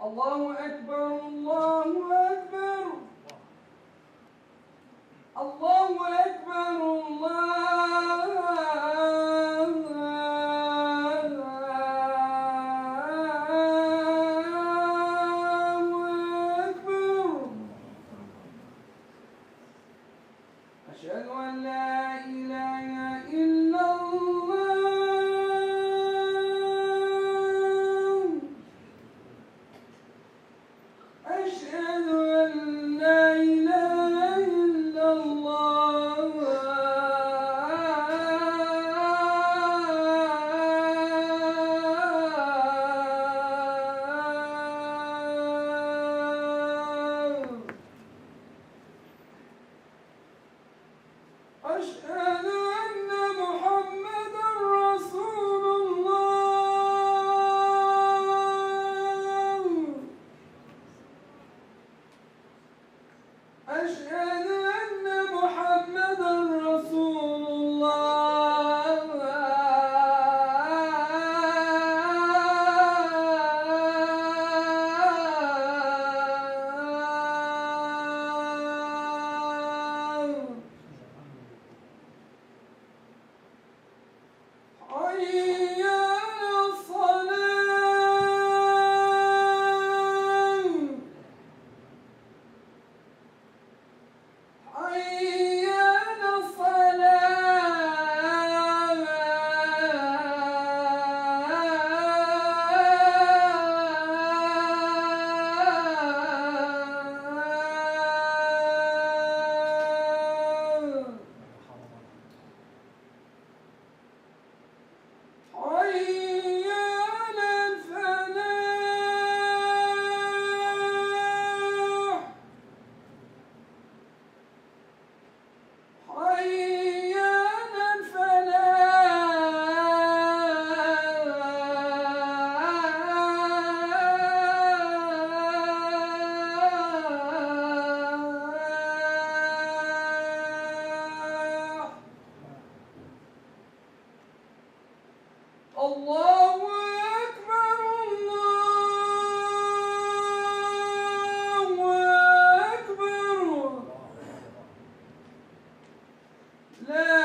الله أكبر الله أكبر الله أكبر الله أكبر. أشهد أن لا إله إلا الله. أشهد أن لا إله إلا الله. أشهد أن محمدا رسول الله. أشهد أن محمدا رسول الله. حي على الصلاة. حي على الصلاة. حي على الفلاح. حي على الفلاح. الله أكبر الله أكبر. لا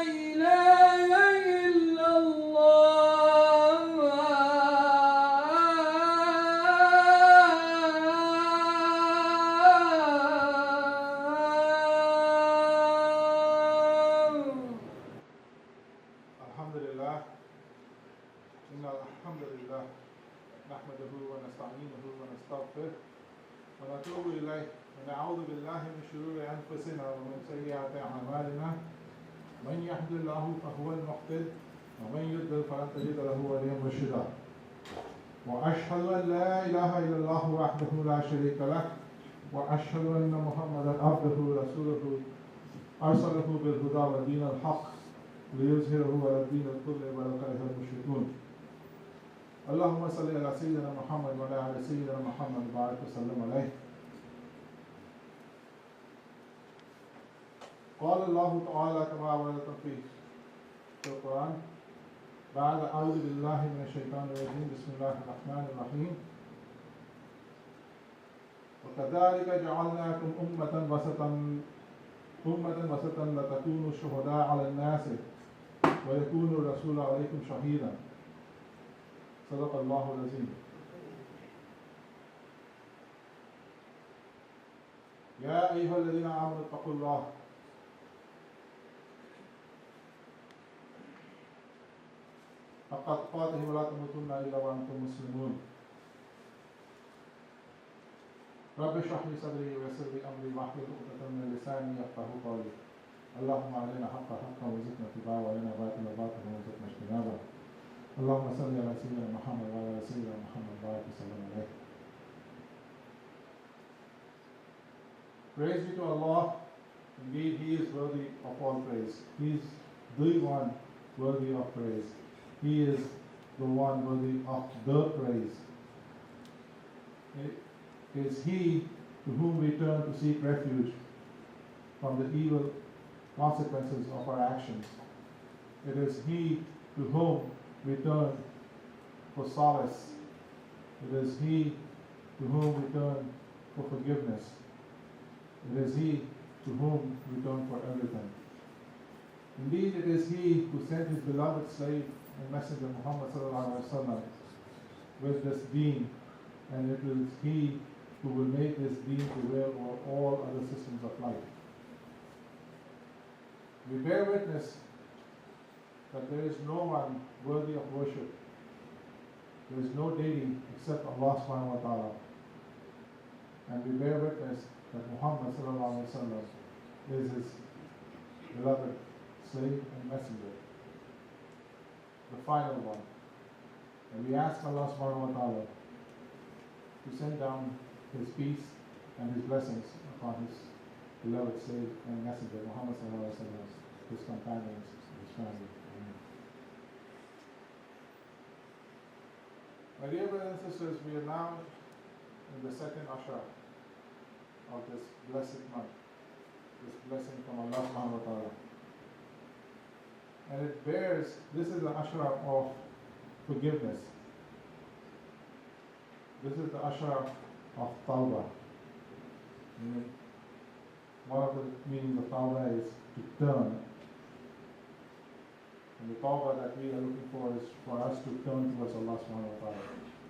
إله إلا الله. الحمد لله إن الحمد لله نحمده ونستعينه ونستغفره ونتوب إليه ونعوذ بالله من شرور أنفسنا ومن سيئات أعمالنا من يهد الله فهو المهتد ومن يضلل فلن تجد له وليا مرشدا وأشهد أن لا إله إلا الله وحده لا شريك له وأشهد أن محمدا عبده ورسوله أرسله بالهدى ودين الحق ليظهره على الدين كله ولو كره المشركون. اللهم صل على سيدنا محمد وعلى آل سيدنا محمد وبارك وسلم عليه. قال الله تعالى كما ورد في القرآن بعد أعوذ بالله من الشيطان الرجيم بسم الله الرحمن الرحيم وكذلك جعلناكم أمة وسطا لتكونوا شهداء على الناس ويكون الرسول عليكم شهيدا. صدق الله العظيم. يا أيها الذين آمنوا اتقوا الله حق تقاته ولا تموتن إلا وأنتم مسلمون. رب اشرح لي صدري ويسر لي أمري واحلل عقدة من لساني يفقهوا قولي. اللهم علينا حقا حقا وارزقنا اتباعه وعلينا باطلا باطلا وارزقنا اجتنابه. اللهم صل على سيدنا محمد وعلى آل سيدنا محمد وبارك وسلم عليه. Praise be to Allah. Indeed, He is worthy of all praise. He is the one worthy of praise. He is the one worthy of the praise. It is He to whom we turn to seek refuge from the evil consequences of our actions. It is He to whom we turn for solace. It is He to whom we turn for forgiveness. It is He to whom we turn for everything. Indeed, it is He who sent His beloved slave and messenger Muhammad sallallahu alaihi wasallam with this deen, and it is He who will make this deen prevail over all other systems of life. We bear witness that there is no one worthy of worship. There is no deity except Allah subhanahu wa ta'ala. And we bear witness that Muhammad sallallahu alaihi wasallam is His beloved slave and messenger, the final one. And we ask Allah subhanahu wa ta'ala to send down His peace and His blessings upon His beloved slave and messenger Muhammad sallallahu alaihi wasallam, his companions, his family. Amen. My dear brothers and sisters, we are now in the second ashra of this blessed month, this blessing from Allah subhanahu wa ta'ala. And it bears, this is the ashra of forgiveness. This is the ashra of tawbah. One of the meanings of tawbah is to turn. And the tawbah that we are looking for is for us to turn towards Allah subhanahu wa ta'ala,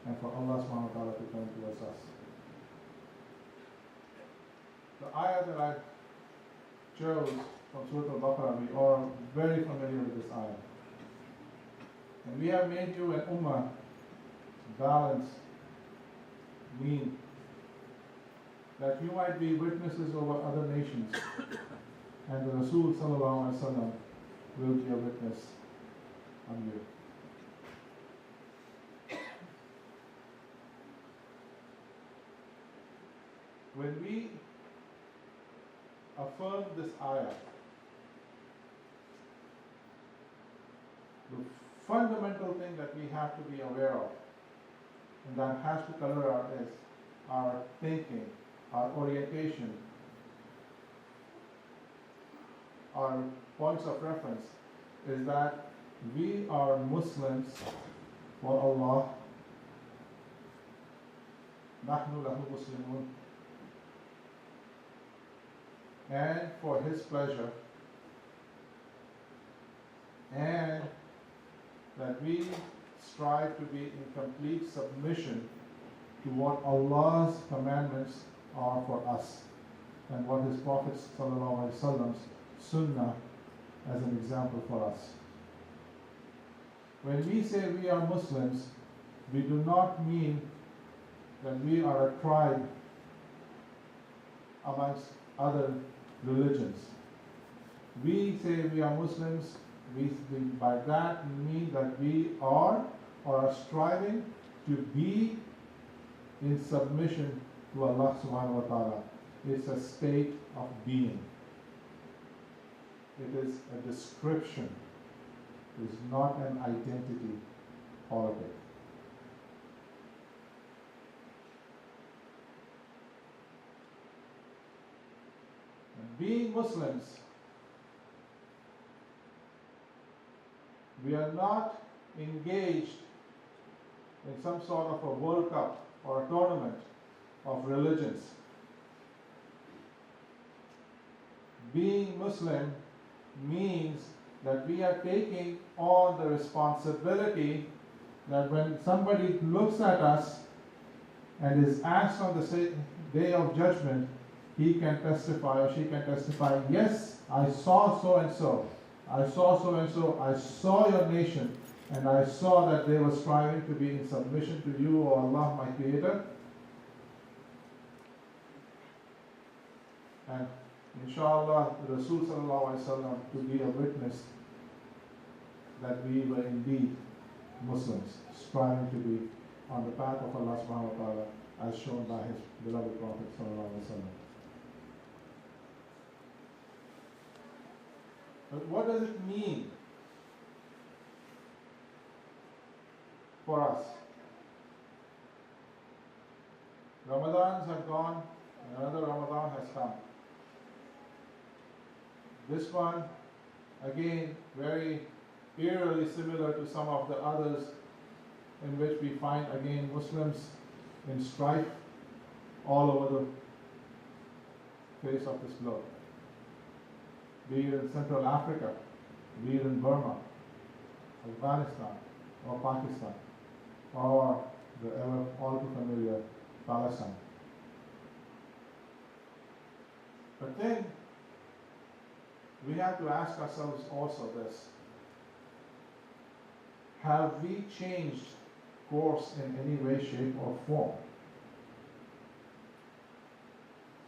and for Allah subhanahu wa ta'ala to turn towards us. The ayah that I chose from Surah Al-Baqarah, we are very familiar with this ayah. And we have made you an ummah, balanced, mean, that you might be witnesses over other nations, and the Rasul sallallahu alaihi wasallam will be a witness on you. When we affirm this ayah, the fundamental thing that we have to be aware of, and that has to color our thinking, our orientation, our points of reference, is that we are Muslims for Allah. Nahnu lahu muslimun. And for His pleasure, and that we strive to be in complete submission to what Allah's commandments are for us, and what His Prophet sallallahu alaihi wasallam's sunnah as an example for us. When we say we are Muslims, we do not mean that we are a tribe amongst other religions. We say we are Muslims, by that we mean that we are or are striving to be in submission to Allah subhanahu wa ta'ala. It's a state of being. It is a description. It is not an identity politics. Being Muslims, we are not engaged in some sort of a World Cup or a tournament of religions. Being Muslim means that we are taking on the responsibility that when somebody looks at us and is asked on the day of judgment, he can testify or she can testify, yes, I saw so and so, I saw so and so, I saw your nation, and I saw that they were striving to be in submission to you, O Allah, my Creator. And inshallah, the Rasul sallallahu alaihi wasallam to be a witness that we were indeed Muslims, striving to be on the path of Allah subhanahu wa ta'ala, as shown by His beloved Prophet sallallahu alaihi wasallam. But what does it mean for us? Ramadans have gone, and another Ramadan has come. This one, again, very eerily similar to some of the others, in which we find again Muslims in strife all over the face of this globe. Be it in Central Africa, be it in Burma, Afghanistan, or Pakistan, or the ever all too familiar Palestine. But then we have to ask ourselves also this: have we changed course in any way, shape, or form?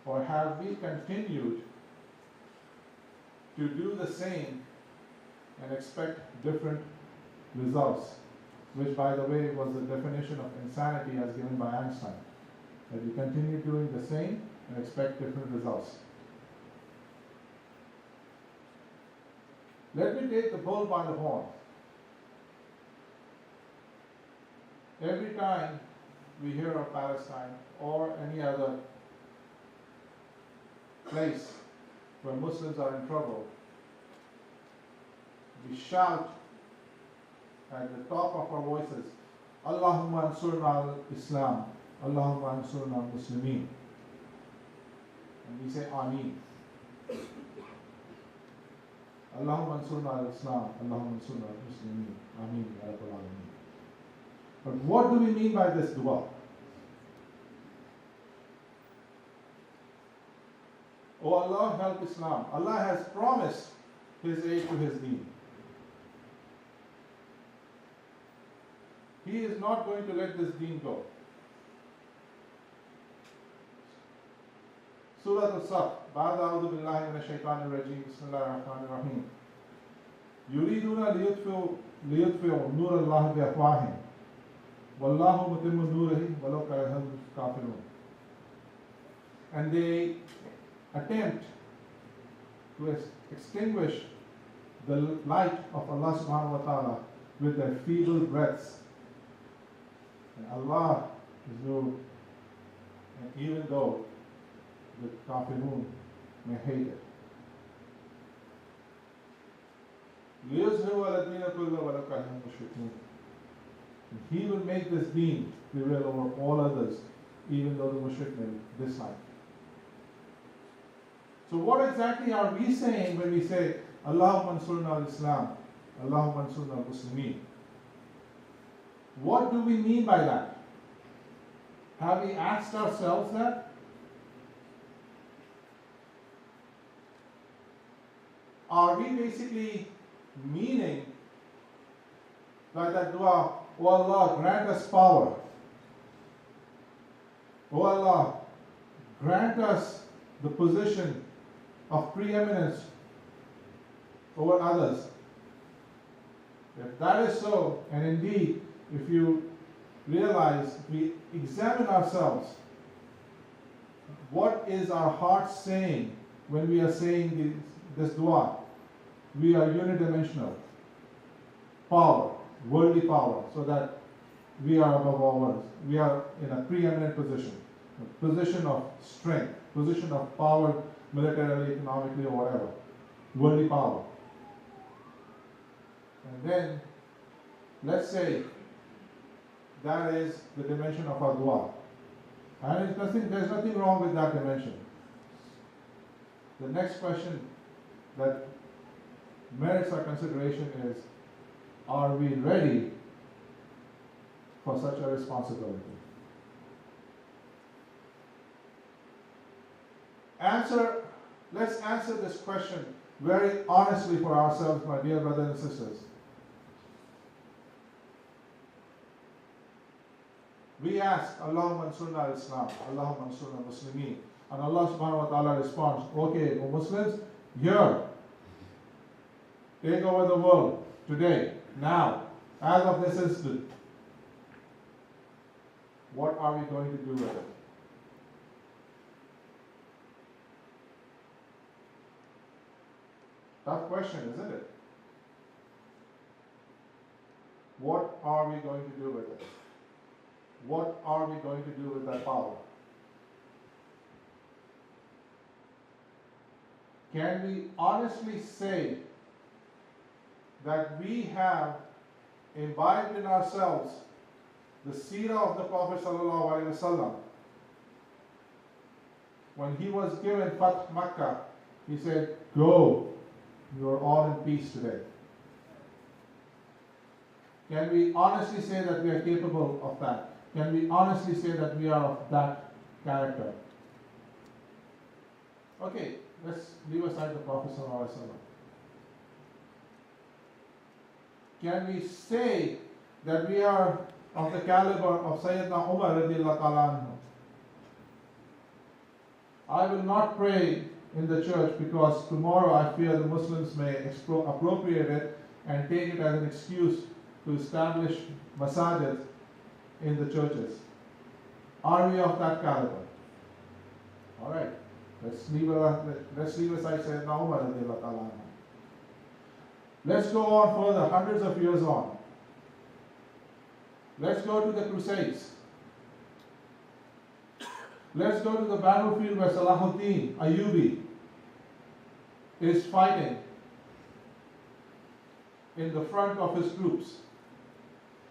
Or have we continued to do the same and expect different results? Which, by the way, was the definition of insanity as given by Einstein. That you continue doing the same and expect different results. Let me take the bull by the horn. Every time we hear of Palestine or any other place where Muslims are in trouble, we shout at the top of our voices, Allahumma ansurna al-Islam, Allahumma ansurna al-Muslimin. And we say Ameen. Allahumma ansurna al-Islam, Allahumma ansurna al-Muslimin. Ameen, Ya Rabbal Alameen. But what do we mean by this dua? Oh Allah, help Islam. Allah has promised His aid to His deen. He is not going to let this deen go. Surah Al-Saf, Ba'da a'udhu billahi minash shaitanir rajim, Bismillahir Rahmanir Rahim. Yuriduna liyutfi'u nur Allah bi afwahihim. Wallahu mutimmu nurihi walau karihal kafirun. And they attempt to extinguish the light of Allah subhanahu wa ta'ala with their feeble breaths. And Allah is no, and even though the kafirun may hate it. He will make this deen prevail over all others, even though the mushrik may dislike. So what exactly are we saying when we say, Allahumma ansurna al-Islam, Allahumma ansurna al-Muslimin? What do we mean by that? Have we asked ourselves that? Are we basically meaning by that dua, Oh Allah, grant us power. Oh Allah, grant us the position of preeminence over others. If that is so, and indeed, if you realize, if we examine ourselves, what is our heart saying when we are saying this dua? We are unidimensional. Power, worldly power, so that we are above all others. We are in a preeminent position, a position of strength, position of power, militarily, economically, or whatever. Worldly power. And then, let's say, that is the dimension of our dua. And there's nothing wrong with that dimension. The next question that merits our consideration is, are we ready for such a responsibility? Let's answer this question very honestly for ourselves, my dear brothers and sisters. We ask, Allahumma ansurna al-Islam, Allahumma ansurna al-Muslimin. And Allah subhanahu wa ta'ala responds, okay, O Muslims, here, take over the world today, now, as of this instant. What are we going to do with it? Tough question, isn't it? What are we going to do with it? What are we going to do with that power? Can we honestly say that we have imbibed in ourselves the seerah of the Prophet ﷺ, when he was given Fath Makkah, he said, "Go, you are all in peace today." Can we honestly say that we are capable of that? Can we honestly say that we are of that character? Okay, let's leave aside the Prophet ﷺ. Can we say that we are of the caliber of Sayyidina Umar radiallahu ta'ala anhu? I will not pray in the church because tomorrow I fear the Muslims may appropriate it and take it as an excuse to establish masajid in the churches. Are we of that caliber? All right, let's leave aside Sayyidina Umar radiallahu ta'ala anhu. Let's go on further, hundreds of years on. Let's go to the Crusades. Let's go to the battlefield where Salahuddin Ayyubi is fighting in the front of his troops.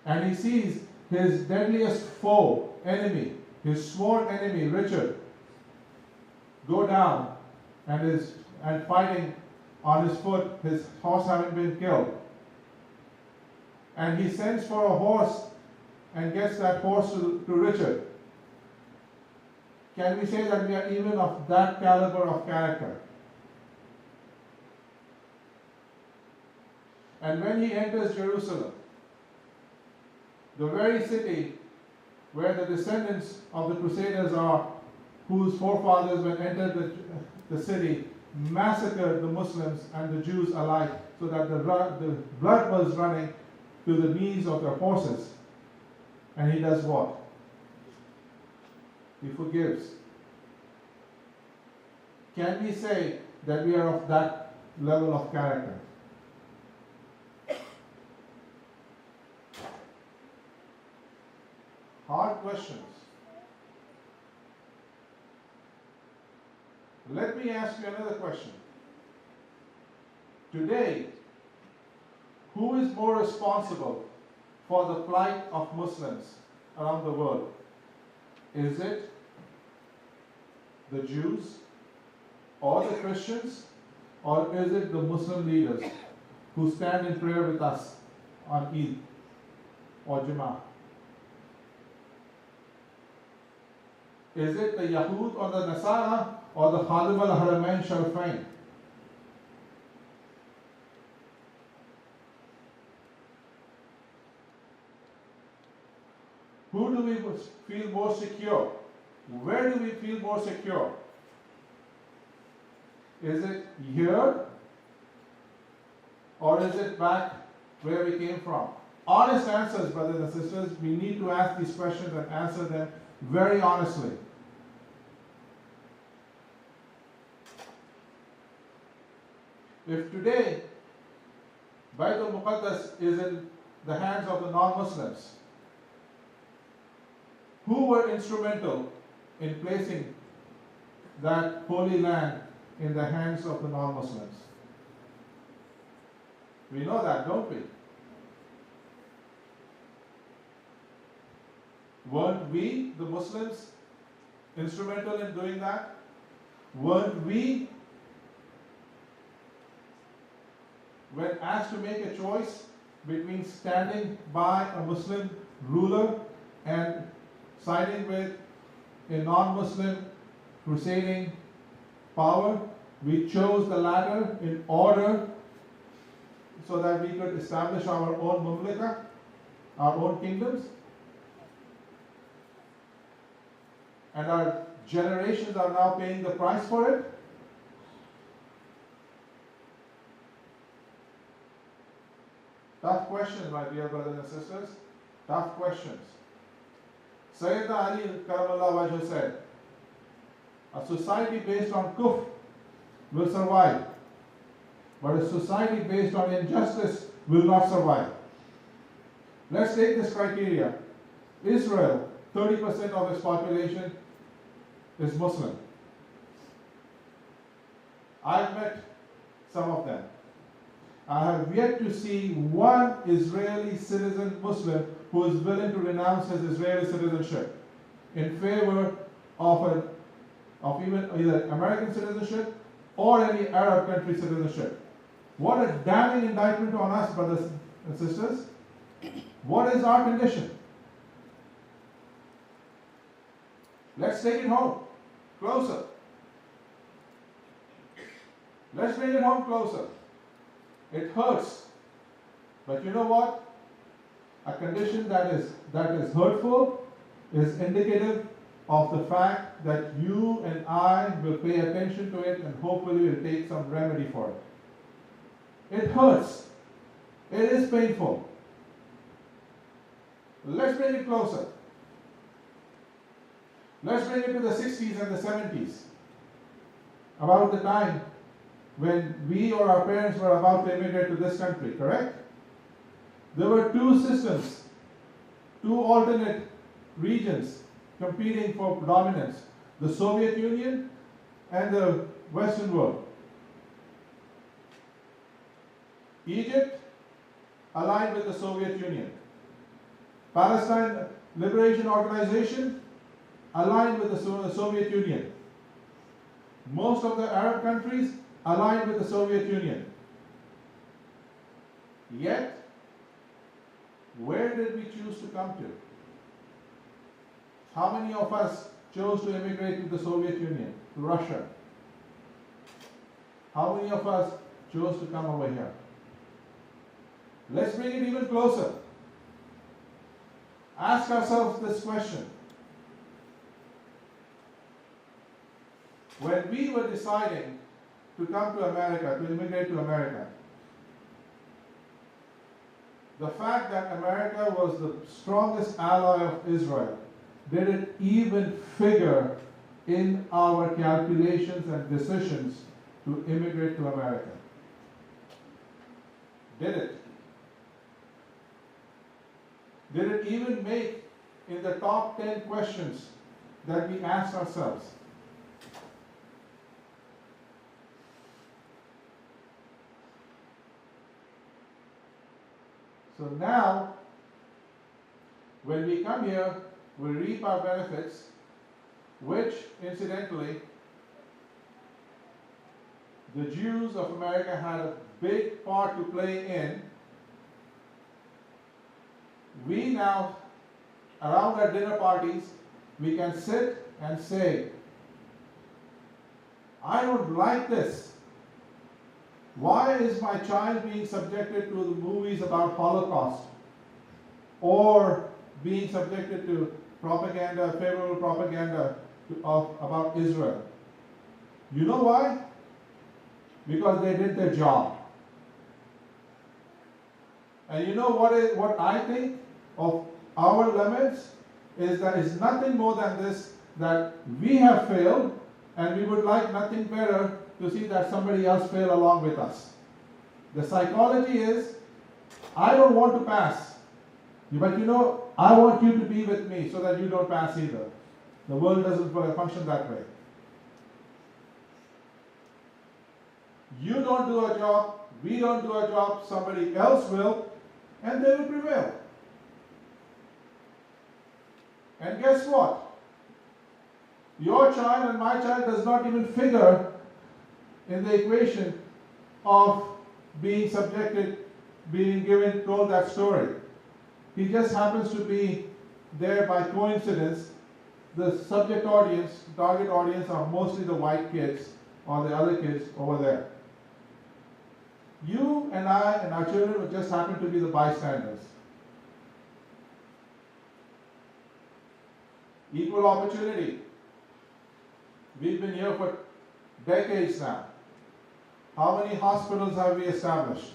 And he sees his deadliest foe, enemy, his sworn enemy, Richard, go down and fighting on his foot, his horse having been killed. And he sends for a horse and gets that horse to Richard. Can we say that we are even of that caliber of character? And when he enters Jerusalem, the very city where the descendants of the Crusaders are, whose forefathers, when entered the city, massacred the Muslims and the Jews alike, so that the blood was running to the knees of their horses. And he does what? He forgives. Can we say that we are of that level of character? Hard questions. Let me ask you another question. Today, who is more responsible for the plight of Muslims around the world? Is it the Jews or the Christians, or is it the Muslim leaders who stand in prayer with us on Eid or Jummah? Is it the Yahud or the Nasara or the Khadim al-Haramain Sharifain? Who do we feel more secure? Where do we feel more secure? Is it here, or is it back where we came from? Honest answers, brothers and sisters. We need to ask these questions and answer them very honestly. If today Bayt al-Muqaddas is in the hands of the non-Muslims, who were instrumental in placing that holy land in the hands of the non-Muslims? We know that, don't we? Weren't we, the Muslims, instrumental in doing that? Weren't we, when asked to make a choice between standing by a Muslim ruler and siding with a non-Muslim crusading power, we chose the latter in order so that we could establish our own mamlaka, our own kingdoms? And our generations are now paying the price for it? Tough questions, my dear brothers and sisters. Tough questions. Sayyidina Ali Karamallah Wajh said, a society based on kufr will survive, but a society based on injustice will not survive. Let's take this criteria. Israel, 30% of its population is Muslim. I've met some of them. I have yet to see one Israeli citizen Muslim who is willing to renounce his Israeli citizenship in favor of a of even either American citizenship or any Arab country citizenship. What a damning indictment on us, brothers and sisters. What is our condition? Let's take it home, closer. Let's bring it home closer. It hurts. But you know what? A condition that is hurtful is indicative of the fact that you and I will pay attention to it and hopefully will take some remedy for it. It hurts. It is painful. Let's bring it closer. Let's bring it to the 60s and the 70s. About the time when we or our parents were about to immigrate to this country, correct? There were two systems, two alternate regions competing for dominance, the Soviet Union and the Western world. Egypt aligned with the Soviet Union. Palestine Liberation Organization aligned with the Soviet Union. Most of the Arab countries aligned with the Soviet Union. Yet, where did we choose to come to? How many of us chose to immigrate to the Soviet Union, to Russia? How many of us chose to come over here? Let's bring it even closer. Ask ourselves this question. When we were deciding to come to America, to immigrate to America, the fact that America was the strongest ally of Israel, did it even figure in our calculations and decisions to immigrate to America? Did it? Did it even make in the top 10 questions that we asked ourselves? So now, when we come here, we reap our benefits, which, incidentally, the Jews of America had a big part to play in. We now, around our dinner parties, we can sit and say, I don't like this. Why is my child being subjected to the movies about Holocaust or being subjected to propaganda, favorable propaganda about Israel? You know why? Because they did their job. And you know what I think of our limits is that it's nothing more than this, that we have failed and we would like nothing better to see that somebody else fail along with us. The psychology is, I don't want to pass, but I want you to be with me so that you don't pass either. The world doesn't function that way. You don't do a job, we don't do a job, somebody else will, and they will prevail. And guess what? Your child and my child does not even figure in the equation of being subjected, being told that story. He just happens to be there by coincidence. The target audience are mostly the white kids or the other kids over there. You and I and our children would just happen to be the bystanders. Equal opportunity. We've been here for decades now. How many hospitals have we established?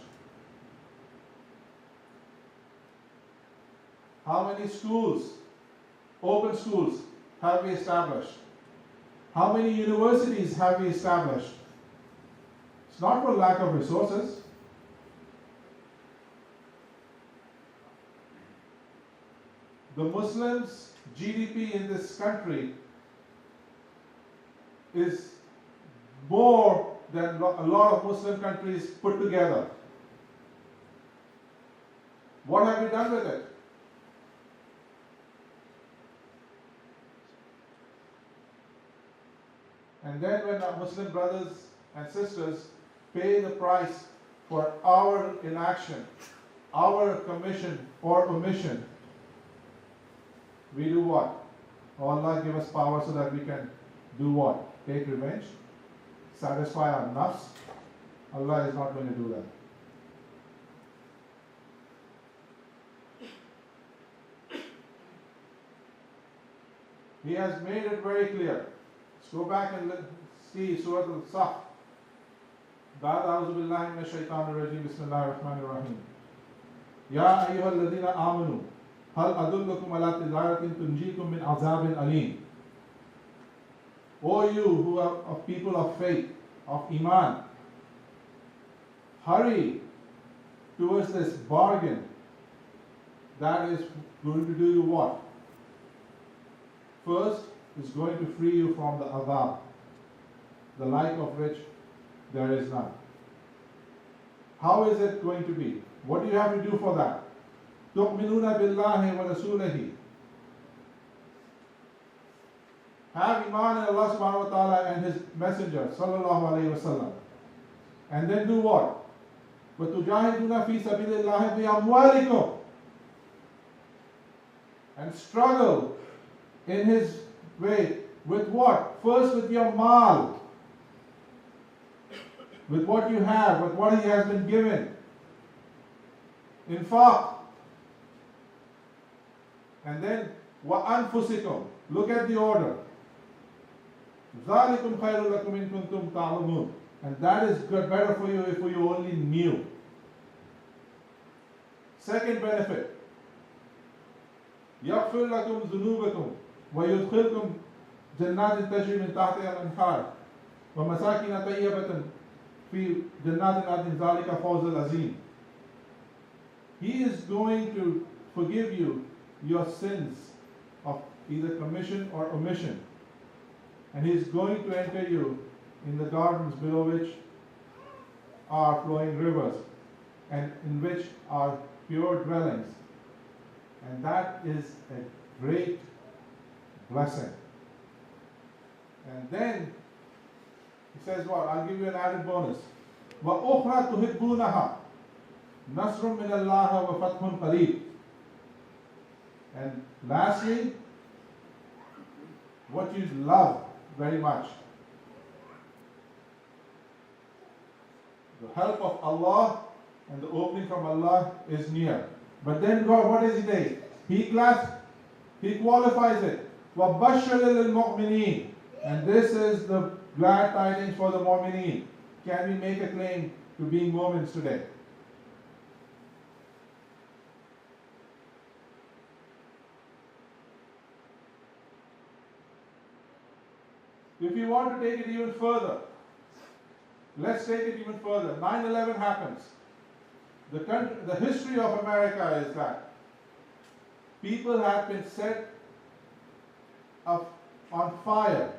How many schools, open schools, have we established? How many universities have we established? It's not for lack of resources. The Muslims' GDP in this country is more than a lot of Muslim countries put together. What have we done with it? And then when our Muslim brothers and sisters pay the price for our inaction, our commission or omission, we do what? Oh, Allah give us power so that we can do what? Take revenge? Satisfy our nafs? Allah is not going to do that. He has made it very clear. Let's go back and see Surah Al-Saf. بعد أعوذ بالله من الشيطان الرجيم بسم الله الرحمن الرحيم يا أيها الذين آمنوا هل أدلكم على تجارة تنجيكم من عذاب أليم. O you who are of people of faith, of Iman, hurry towards this bargain that is going to do you what? First, is going to free you from the adhab, the like of which there is none. How is it going to be? What do you have to do for that? تُؤْمِنُونَ بِاللَّهِ وَرَسُولِهِ. Have iman in Allah subhanahu wa ta'ala and His Messenger sallallahu alayhi wa sallam. And then do what? وَتُجَاهِدُونَ فِي سَبِيلِ اللَّهِ بِأَمْوَالِكُمْ. And struggle in His way. With what? First with your mal. With what you have, with what He has been given. Infaq. And then وَأَنفُسِكُمْ. Look at the order. ذَلِكُمْ خَيْرٌ لَكُمْ إِن كُنتُمْ تَعْلَمُونَ. And that is good, better for you if you only knew. Second benefit. يَغْفِرْ لَكُمْ ذُنُوبَكُمْ وَيُدْخِلْكُمْ جَنَّاتٍ تَجْرِي مِن تَحْتِهَا الْأَنْهَارُ وَمَسَاكِنَ طَيِّبَةً فِي جَنَّاتٍ عَدْنٍ ذَلِكَ فَوْزُ الْعَظِيمُ. He is going to forgive you your sins of either commission or omission. And He is going to enter you in the gardens below which are flowing rivers and in which are pure dwellings. And that is a great blessing. And then He says what? I'll give you an added bonus. وَأُخْرَى تُحِبُّونَهَا نَصْرٌ مِّنَ اللَّهِ وَفَتْحٌ قَرِيبٌ. And lastly, what you love very much. The help of Allah and the opening from Allah is near. But then God, what does He say? He qualifies it. وَبَشَّرِ لِلْمُؤْمِنِينَ. And this is the glad tidings for the mu'mineen. Can we make a claim to being mu'mins today? If you want to take it even further, let's take it even further. 9/11 happens. The history of America is that people have been set up on fire,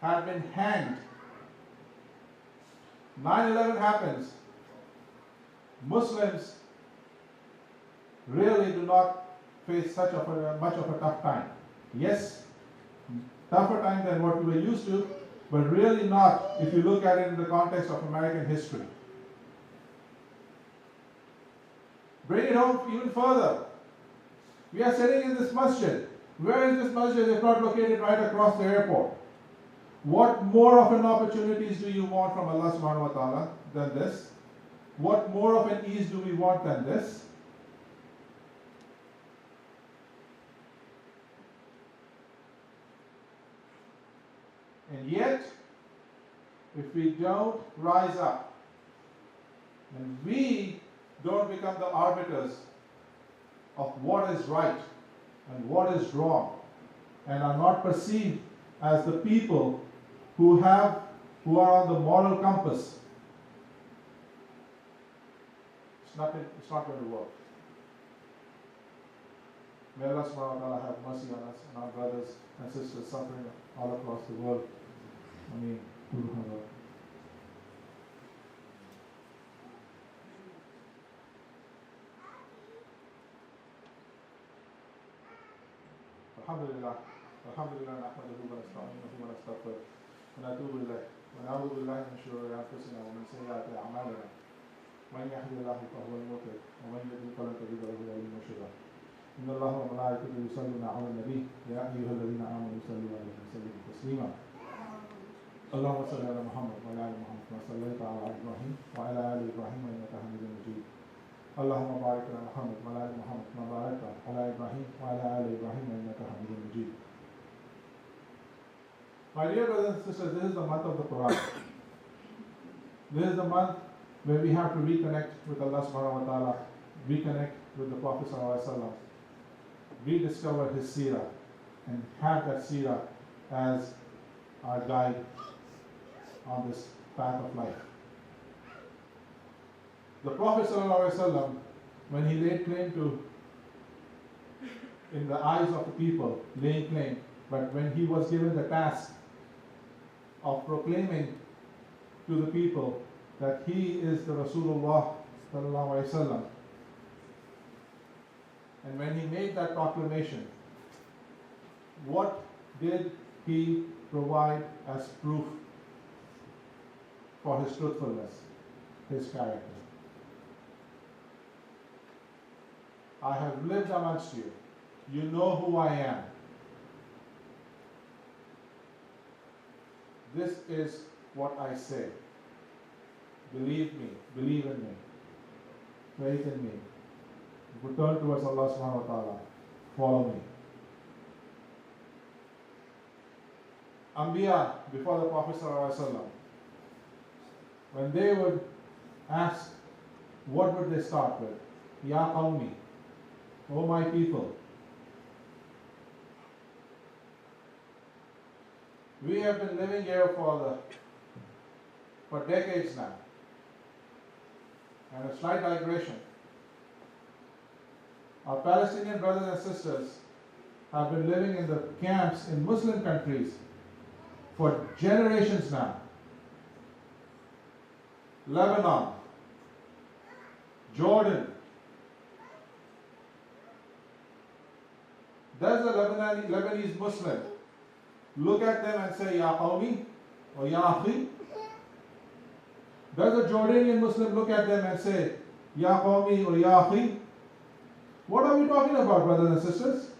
have been hanged. 9/11 happens. Muslims really do not face much of a tough time. Yes, tougher time than what we were used to, but really not if you look at it in the context of American history. Bring it home even further. We are sitting in this masjid. Where is this masjid if not located right across the airport? What more of an opportunities do you want from Allah subhanahu wa ta'ala than this? What more of an ease do we want than this? And yet, if we don't rise up, and we don't become the arbiters of what is right and what is wrong, and are not perceived as the people who are on the moral compass, it's not going to work. May Allah subhanahu wa ta'ala have mercy on us and our brothers and sisters suffering all across the world. Ameen. Alhamdulillah. الحمد لله نحمده ونستعينه ونستغفره ونتوب إليه ونعوذ بالله من شرور أنفسنا ومن سيئات أعمالنا من يهد الله فهو المهتد ومن يضلل فلن تجد له وليا مرشدا إن الله وملائكته يصلون على النبي يا أيها الذين آمنوا صلوا عليه وسلموا تسليما اللهم صل على محمد وعلى آل محمد كما صليت على إبراهيم وعلى آل إبراهيم إنك حميد مجيد اللهم بارك على محمد وعلى آل محمد كما باركت على إبراهيم وعلى آل إبراهيم إنك حميد مجيد. My dear brothers and sisters, this is the month of the Quran. This is the month where we have to reconnect with Allah subhanahu wa ta'ala, reconnect with the Prophet sallallahu alaihi wasallam, rediscover his seerah and have that seerah as our guide on this path of life. The Prophet ﷺ, when he laid claim to, in the eyes of the people, laying claim, but when he was given the task of proclaiming to the people that he is the Rasulullah ﷺ, and when he made that proclamation, what did he provide as proof for his truthfulness, his character? I have lived amongst you. You know who I am. This is what I say. Believe me, believe in me, faith in me. Return towards Allah subhanahu wa ta'ala. Follow me. Anbiya, before the Prophet sallallahu alaihi wasallam, when they would ask, what would they start with? Ya qawmi, O my people. We have been living here for decades now. And a slight digression. Our Palestinian brothers and sisters have been living in the camps in Muslim countries for generations now. Lebanon, Jordan. Does a Lebanese Muslim look at them and say, Ya Qawmi or Ya Akhi? Does a Jordanian Muslim look at them and say, Ya Qawmi or Ya Akhi? What are we talking about, brothers and sisters?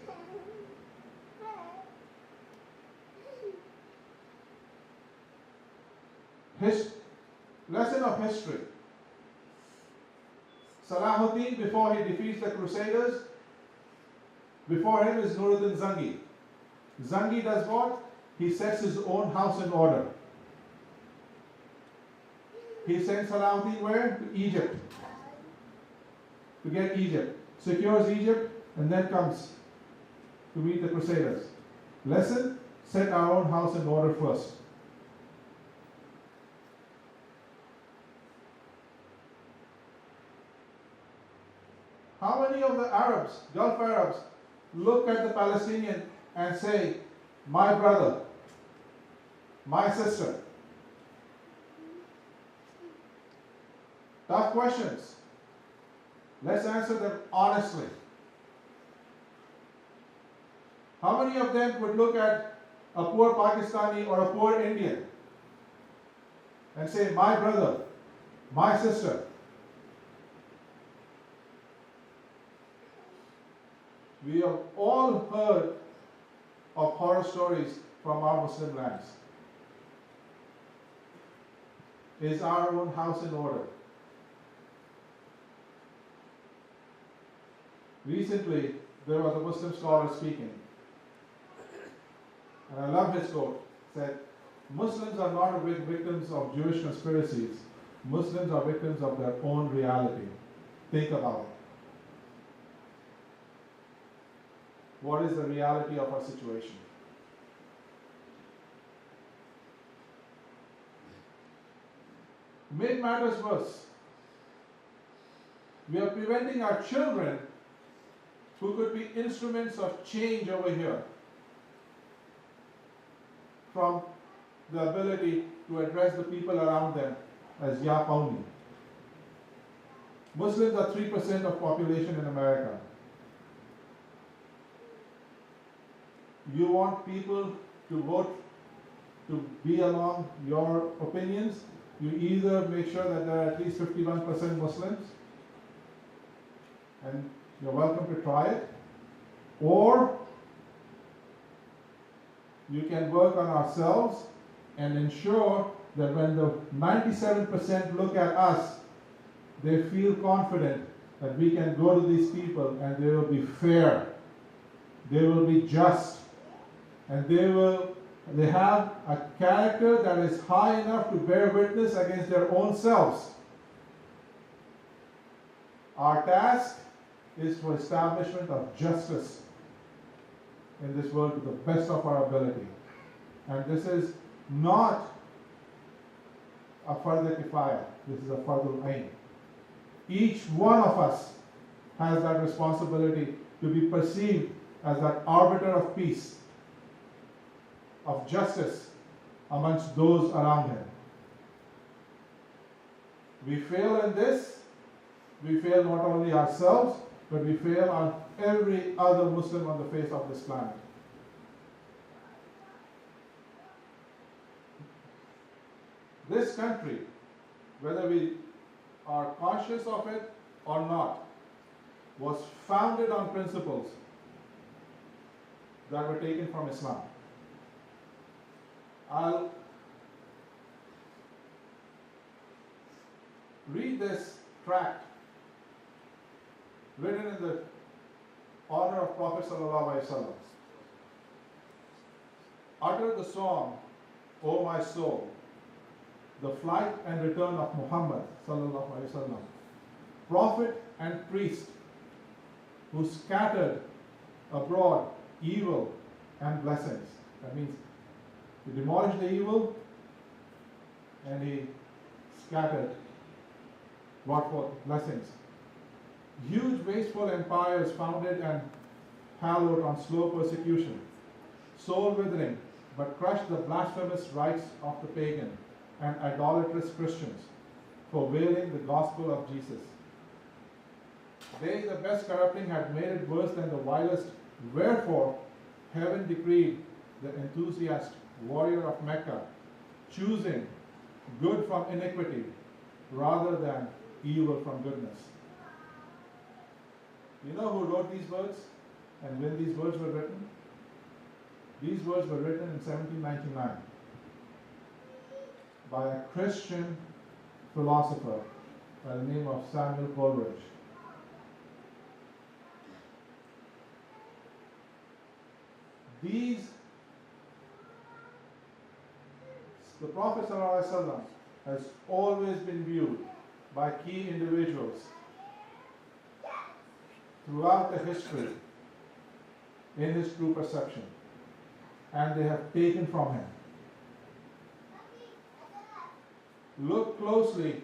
Lesson of history. Salahuddin, before he defeats the Crusaders, before him is Nuruddin Zangi. Zangi does what? He sets his own house in order. He sends Salahuddin where? To Egypt. To get Egypt. Secures Egypt and then comes to meet the Crusaders. Lesson? Set our own house in order first. How many of the Arabs, Gulf Arabs, look at the Palestinian and say, my brother, my sister? Tough questions. Let's answer them honestly. How many of them would look at a poor Pakistani or a poor Indian and say, my brother, my sister? We have all heard of horror stories from our Muslim lands. Is our own house in order? Recently, there was a Muslim scholar speaking, and I love his quote. Said, Muslims are not victims of Jewish conspiracies. Muslims are victims of their own reality. Think about it. What is the reality of our situation? Make matters worse. We are preventing our children, who could be instruments of change over here, from the ability to address the people around them as Ya Qawmi. Muslims are 3% of population in America. You want people to vote to be along your opinions. You either make sure that there are at least 51% Muslims, and you're welcome to try it, or you can work on ourselves and ensure that when the 97% look at us, they feel confident that we can go to these people and they will be fair, they will be just, and they have a character that is high enough to bear witness against their own selves. Our task is for establishment of justice in this world to the best of our ability. And this is not a fard kifaya, this is a fardul ain. Each one of us has that responsibility to be perceived as that arbiter of peace, of justice amongst those around him. We fail in this, we fail not only ourselves, but we fail on every other Muslim on the face of this planet. This country, whether we are conscious of it or not, was founded on principles that were taken from Islam. I'll read this tract written in the honor of Prophet ﷺ. Utter the song, O my soul, the flight and return of Muhammad ﷺ, prophet and priest, who scattered abroad evil and blessings. That means he demolished the evil and he scattered, brought forth blessings. Huge wasteful empires founded and hallowed on slow persecution, soul withering, but crushed the blasphemous rites of the pagan and idolatrous Christians for wailing the gospel of Jesus. They, the best corrupting, had made it worse than the vilest. Wherefore, heaven decreed the enthusiast warrior of Mecca, choosing good from iniquity rather than evil from goodness. You know who wrote these words and when these words were written? These words were written in 1799 by a Christian philosopher by the name of Samuel Coleridge. The Prophet ﷺ has always been viewed by key individuals throughout the history in his true perception, and they have taken from him. Look closely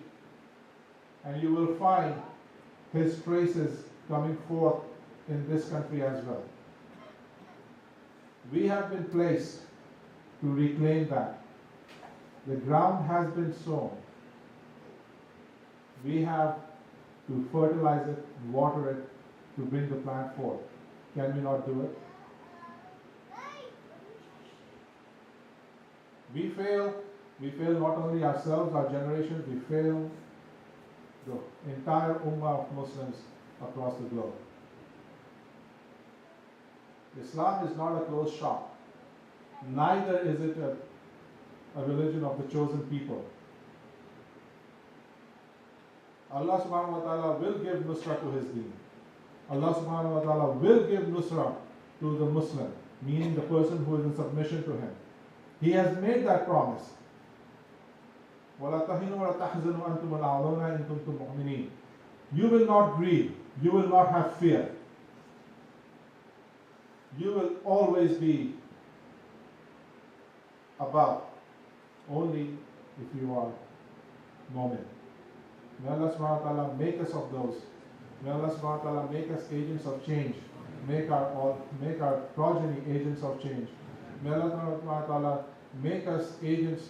and you will find his traces coming forth in this country as well. We have been placed to reclaim that. The ground has been sown. We have to fertilize it, water it, to bring the plant forth. Can we not do it? We fail not only ourselves, our generations, we fail the entire ummah of Muslims across the globe. Islam is not a closed shop. Neither is it a religion of the chosen people. Allah subhanahu wa ta'ala will give nusra to his deen. Allah subhanahu wa ta'ala will give nusra to the Muslim, meaning the person who is in submission to him. He has made that promise. وَلَا تَهِنُوا وَلَا تَحْزَنُوا أَنْتُمُ الْأَعْلَوْنَ إِن كُنتُم مُؤْمِنِينَ. You will not grieve. You will not have fear. You will always be above, only if you are mu'min. May Allah subhanahu wa ta'ala make us of those. May Allah subhanahu wa ta'ala make us agents of change. Make our progeny agents of change. May Allah subhanahu wa ta'ala make us agents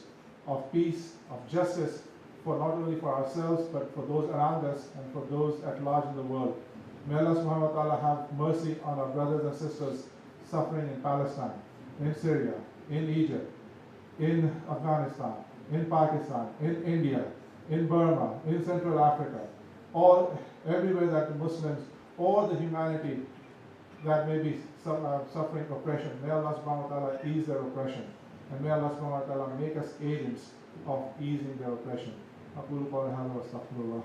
of peace, of justice, for not only for ourselves, but for those around us and for those at large in the world. May Allah subhanahu wa ta'ala have mercy on our brothers and sisters suffering in Palestine, in Syria, in Egypt, in Afghanistan, in Pakistan, in India, in Burma, in Central Africa, all everywhere that the Muslims or the humanity that may be suffering oppression. May Allah subhanahu wa ta'ala ease their oppression. And may Allah subhanahu wa ta'ala make us agents of easing their oppression. أقول قولي هذا وأستغفر الله.